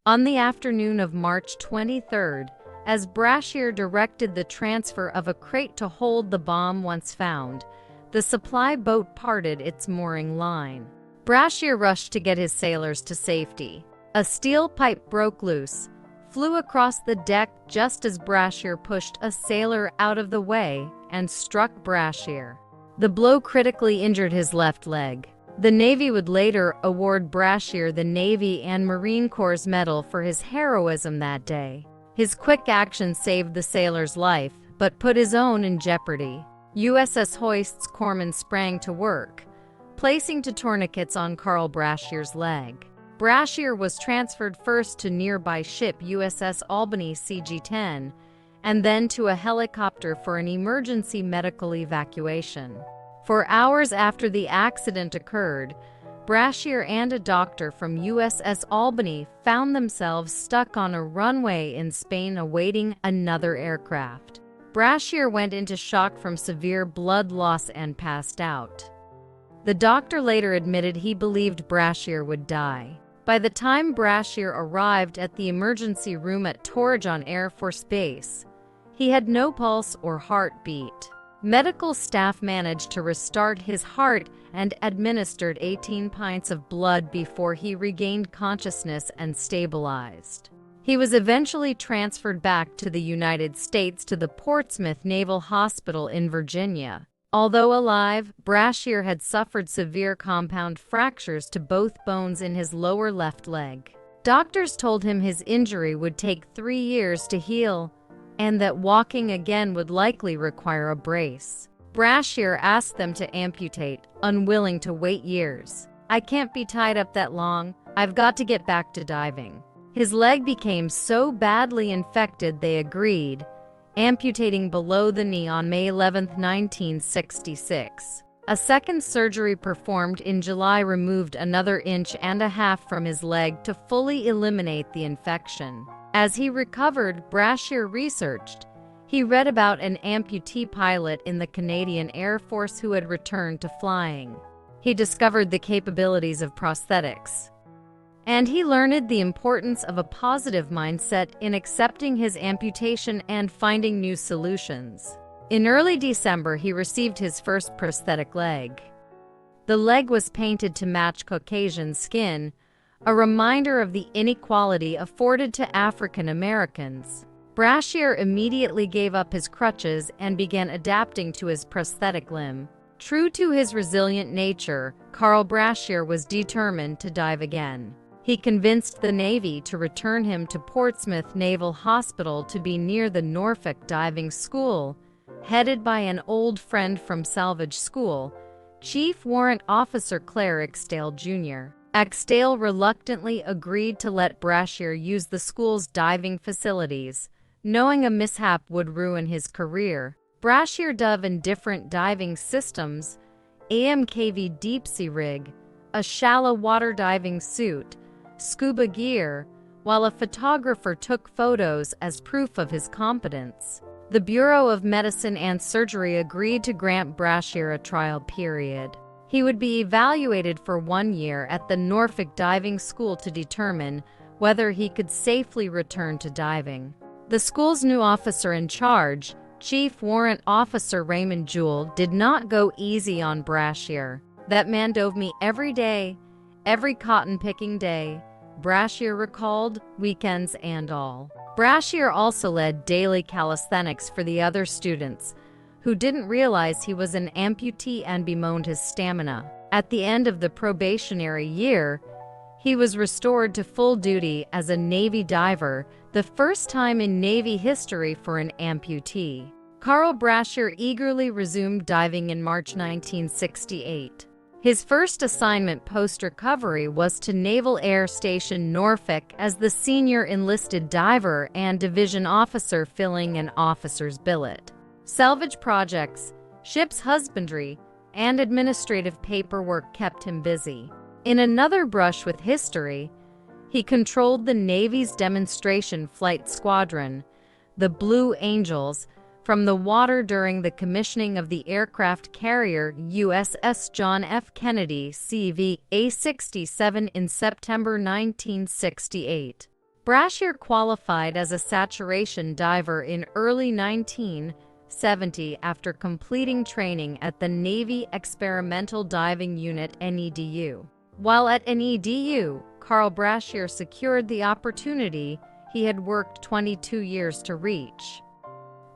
On the afternoon of March 23rd, as Brashear directed the transfer of a crate to hold the bomb once found, the supply boat parted its mooring line. Brashear rushed to get his sailors to safety. A steel pipe broke loose, flew across the deck just as Brashear pushed a sailor out of the way and struck Brashear. The blow critically injured his left leg. The Navy would later award Brashear the Navy and Marine Corps Medal for his heroism that day. His quick action saved the sailor's life, but put his own in jeopardy. USS Hoist's corpsman sprang to work, placing two tourniquets on Carl Brashear's leg. Brashear was transferred first to nearby ship USS Albany CG-10, and then to a helicopter for an emergency medical evacuation. For hours after the accident occurred, Brashear and a doctor from USS Albany found themselves stuck on a runway in Spain awaiting another aircraft. Brashear went into shock from severe blood loss and passed out. The doctor later admitted he believed Brashear would die. By the time Brashear arrived at the emergency room at Torrejon Air Force Base, he had no pulse or heartbeat. Medical staff managed to restart his heart and administered 18 pints of blood before he regained consciousness and stabilized. He was eventually transferred back to the United States to the Portsmouth Naval Hospital in Virginia. Although alive, Brashear had suffered severe compound fractures to both bones in his lower left leg. Doctors told him his injury would take 3 years to heal, and that walking again would likely require a brace. Brashear asked them to amputate, unwilling to wait years. "I can't be tied up that long. I've got to get back to diving." His leg became so badly infected they agreed, amputating below the knee on May 11, 1966. A second surgery performed in July removed another 1.5 inches from his leg to fully eliminate the infection. As he recovered, Brashear researched. He read about an amputee pilot in the Canadian Air Force who had returned to flying. He discovered the capabilities of prosthetics. And he learned the importance of a positive mindset in accepting his amputation and finding new solutions. In early December, he received his first prosthetic leg. The leg was painted to match Caucasian skin, a reminder of the inequality afforded to African Americans. Brashear immediately gave up his crutches and began adapting to his prosthetic limb. True to his resilient nature, Carl Brashear was determined to dive again. He convinced the Navy to return him to Portsmouth Naval Hospital to be near the Norfolk Diving School, headed by an old friend from Salvage School, Chief Warrant Officer Claire Axtell Jr. Axtell reluctantly agreed to let Brashear use the school's diving facilities, knowing a mishap would ruin his career. Brashear dove in different diving systems: AMKV deep sea rig, a shallow water diving suit, scuba gear, while a photographer took photos as proof of his competence. The Bureau of Medicine and Surgery agreed to grant Brashear a trial period. He would be evaluated for 1 year at the Norfolk Diving School to determine whether he could safely return to diving. The school's new officer in charge, Chief Warrant Officer Raymond Jewell, did not go easy on Brashear. "That man dove me every day, every cotton-picking day," Brashear recalled, weekends and all. Brashear also led daily calisthenics for the other students, who didn't realize he was an amputee and bemoaned his stamina. At the end of the probationary year, he was restored to full duty as a Navy diver, the first time in Navy history for an amputee. Carl Brashear eagerly resumed diving in March 1968. His first assignment post-recovery was to Naval Air Station Norfolk as the senior enlisted diver and division officer filling an officer's billet. Salvage projects, ship's husbandry, and administrative paperwork kept him busy. In another brush with history, he controlled the Navy's demonstration flight squadron, the Blue Angels, from the water during the commissioning of the aircraft carrier USS John F. Kennedy CV A-67 in September 1968. Brashear qualified as a saturation diver in early 1970 after completing training at the Navy Experimental Diving Unit (NEDU). While at NEDU, Carl Brashear secured the opportunity he had worked 22 years to reach.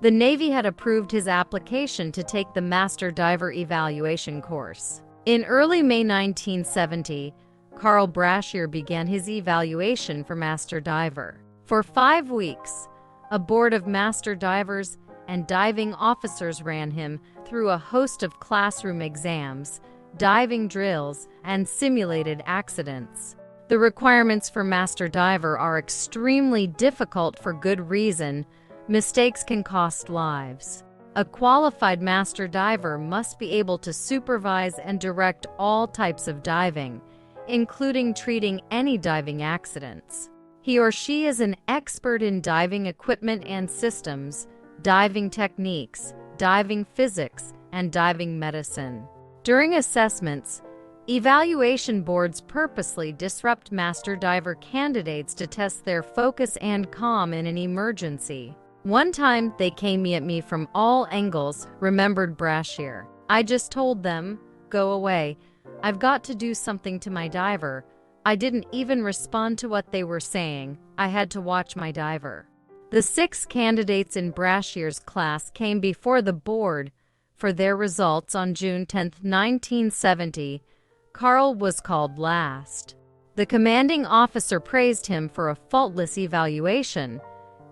The Navy had approved his application to take the Master Diver Evaluation course. In early May 1970, Carl Brashear began his evaluation for Master Diver. For 5 weeks, a board of Master Divers and diving officers ran him through a host of classroom exams, diving drills, and simulated accidents. The requirements for Master Diver are extremely difficult for good reason. Mistakes can cost lives. A qualified Master Diver must be able to supervise and direct all types of diving, including treating any diving accidents. He or she is an expert in diving equipment and systems, diving techniques, diving physics, and diving medicine. During assessments, evaluation boards purposely disrupt Master Diver candidates to test their focus and calm in an emergency. One time, they came at me from all angles, remembered Brashear. I just told them, "Go away. I've got to do something to my diver." I didn't even respond to what they were saying. I had to watch my diver. The 6 candidates in Brashear's class came before the board for their results on June 10, 1970. Carl was called last. The commanding officer praised him for a faultless evaluation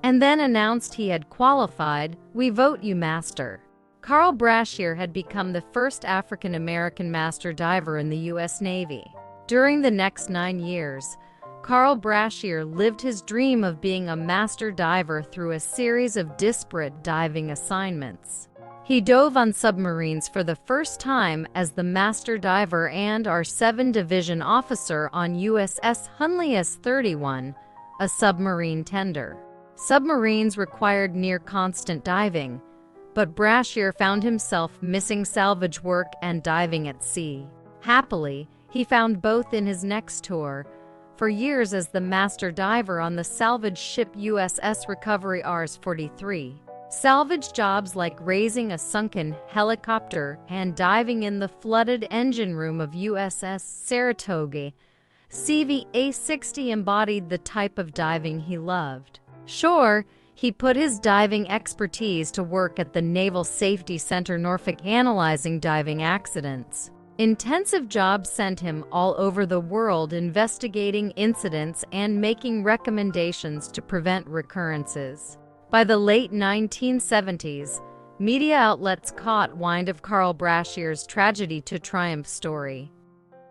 and then announced he had qualified. "We vote you Master." Carl Brashear had become the first African-American Master Diver in the U.S. Navy. During the next 9 years, Carl Brashear lived his dream of being a Master Diver through a series of disparate diving assignments. He dove on submarines for the first time as the Master Diver and R-7 Division Officer on USS Hunley S-31, a submarine tender. Submarines required near-constant diving, but Brashear found himself missing salvage work and diving at sea. Happily, he found both in his next tour, for years as the Master Diver on the salvage ship USS Recovery Rs-43. Salvage jobs like raising a sunken helicopter and diving in the flooded engine room of USS Saratoga CVA-60 embodied the type of diving he loved. Sure, he put his diving expertise to work at the Naval Safety Center Norfolk analyzing diving accidents. Intensive jobs sent him all over the world investigating incidents and making recommendations to prevent recurrences. By the late 1970s, media outlets caught wind of Carl Brashear's tragedy to triumph story.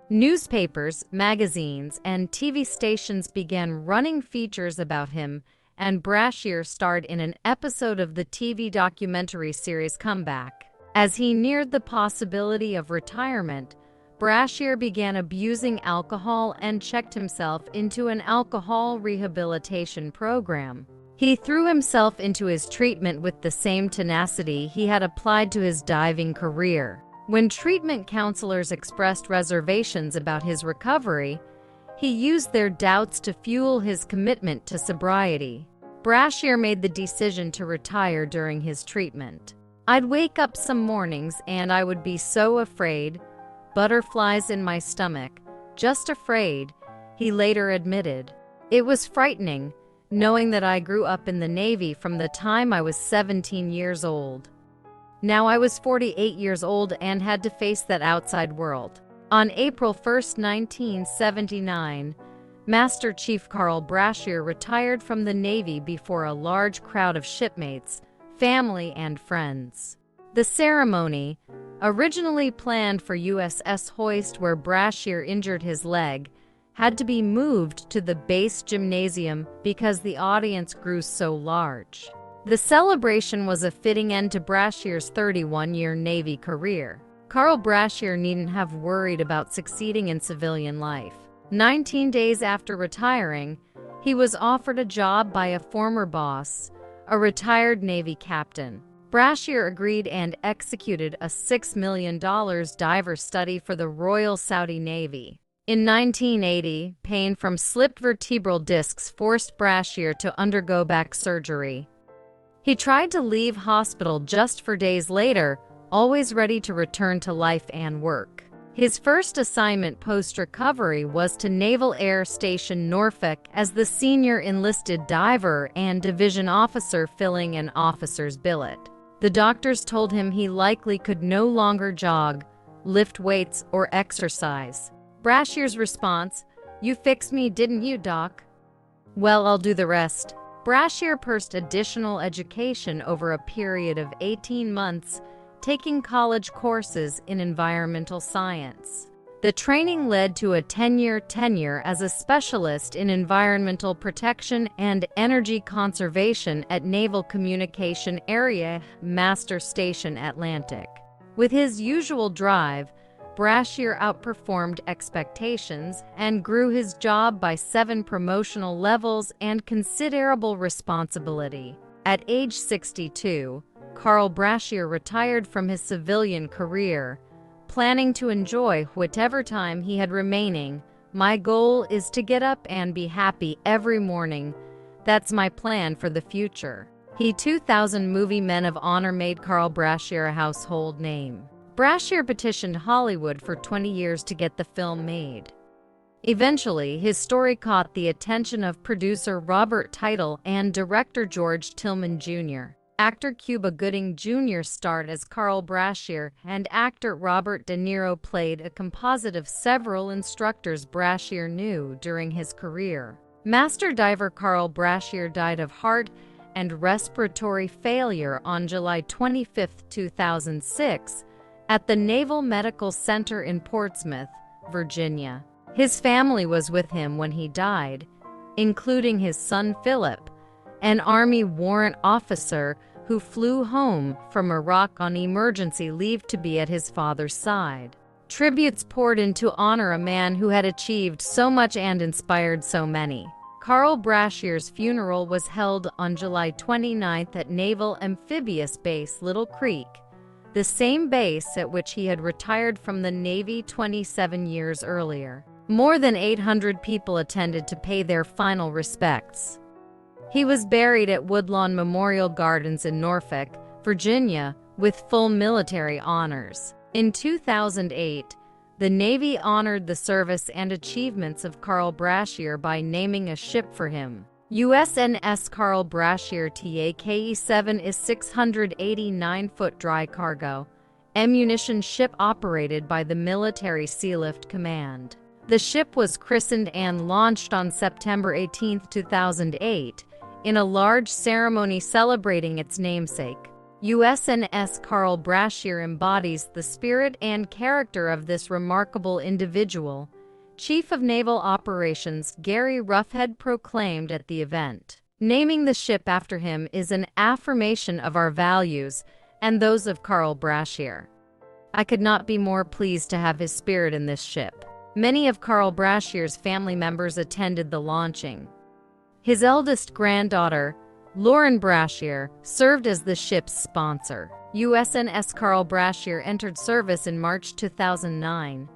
Newspapers, magazines, and TV stations began running features about him, and Brashear starred in an episode of the TV documentary series Comeback. As he neared the possibility of retirement, Brashear began abusing alcohol and checked himself into an alcohol rehabilitation program. He threw himself into his treatment with the same tenacity he had applied to his diving career. When treatment counselors expressed reservations about his recovery, he used their doubts to fuel his commitment to sobriety. Brashear made the decision to retire during his treatment. "I'd wake up some mornings and I would be so afraid, butterflies in my stomach, just afraid," he later admitted. "It was frightening, knowing that I grew up in the Navy from the time I was 17 years old. Now I was 48 years old and had to face that outside world." On April 1, 1979, Master Chief Carl Brashear retired from the Navy before a large crowd of shipmates, family, and friends. The ceremony, originally planned for USS Hoist where Brashear injured his leg, had to be moved to the base gymnasium because the audience grew so large. The celebration was a fitting end to Brashear's 31-year Navy career. Carl Brashear needn't have worried about succeeding in civilian life. 19 days after retiring, he was offered a job by a former boss, a retired Navy captain. Brashear agreed and executed a $6 million diver study for the Royal Saudi Navy. In 1980, pain from slipped vertebral discs forced Brashear to undergo back surgery. He tried to leave hospital just 4 days later, always ready to return to life and work. His first assignment post-recovery was to Naval Air Station Norfolk as the senior enlisted diver and division officer filling an officer's billet. The doctors told him he likely could no longer jog, lift weights, or exercise. Brashear's response, "You fixed me, didn't you, Doc? Well, I'll do the rest." Brashear pursued additional education over a period of 18 months, taking college courses in environmental science. The training led to a 10-year tenure as a specialist in environmental protection and energy conservation at Naval Communication Area, Master Station Atlantic. With his usual drive, Brashear outperformed expectations and grew his job by 7 promotional levels and considerable responsibility. At age 62, Carl Brashear retired from his civilian career, planning to enjoy whatever time he had remaining. "My goal is to get up and be happy every morning. That's my plan for the future." His 2000 movie Men of Honor made Carl Brashear a household name. Brashear petitioned Hollywood for 20 years to get the film made. Eventually, his story caught the attention of producer Robert Teitel and director George Tillman Jr. Actor Cuba Gooding Jr. starred as Carl Brashear, and actor Robert De Niro played a composite of several instructors Brashear knew during his career. Master diver Carl Brashear died of heart and respiratory failure on July 25, 2006, at the Naval Medical Center in Portsmouth, Virginia. His family was with him when he died, including his son Philip, an Army warrant officer who flew home from Iraq on emergency leave to be at his father's side. Tributes poured in to honor a man who had achieved so much and inspired so many. Carl Brashear's funeral was held on July 29 at Naval Amphibious Base Little Creek, the same base at which he had retired from the Navy 27 years earlier. More than 800 people attended to pay their final respects. He was buried at Woodlawn Memorial Gardens in Norfolk, Virginia, with full military honors. In 2008, the Navy honored the service and achievements of Carl Brashear by naming a ship for him. USNS Carl Brashear TAKE-7 is 689-foot dry cargo, ammunition ship operated by the Military Sealift Command. The ship was christened and launched on September 18, 2008, in a large ceremony celebrating its namesake. USNS Carl Brashear embodies the spirit and character of this remarkable individual, Chief of Naval Operations Gary Roughhead proclaimed at the event. Naming the ship after him is an affirmation of our values and those of Carl Brashear. I could not be more pleased to have his spirit in this ship. Many of Carl Brashear's family members attended the launching. His eldest granddaughter, Lauren Brashear, served as the ship's sponsor. USNS Carl Brashear entered service in March 2009,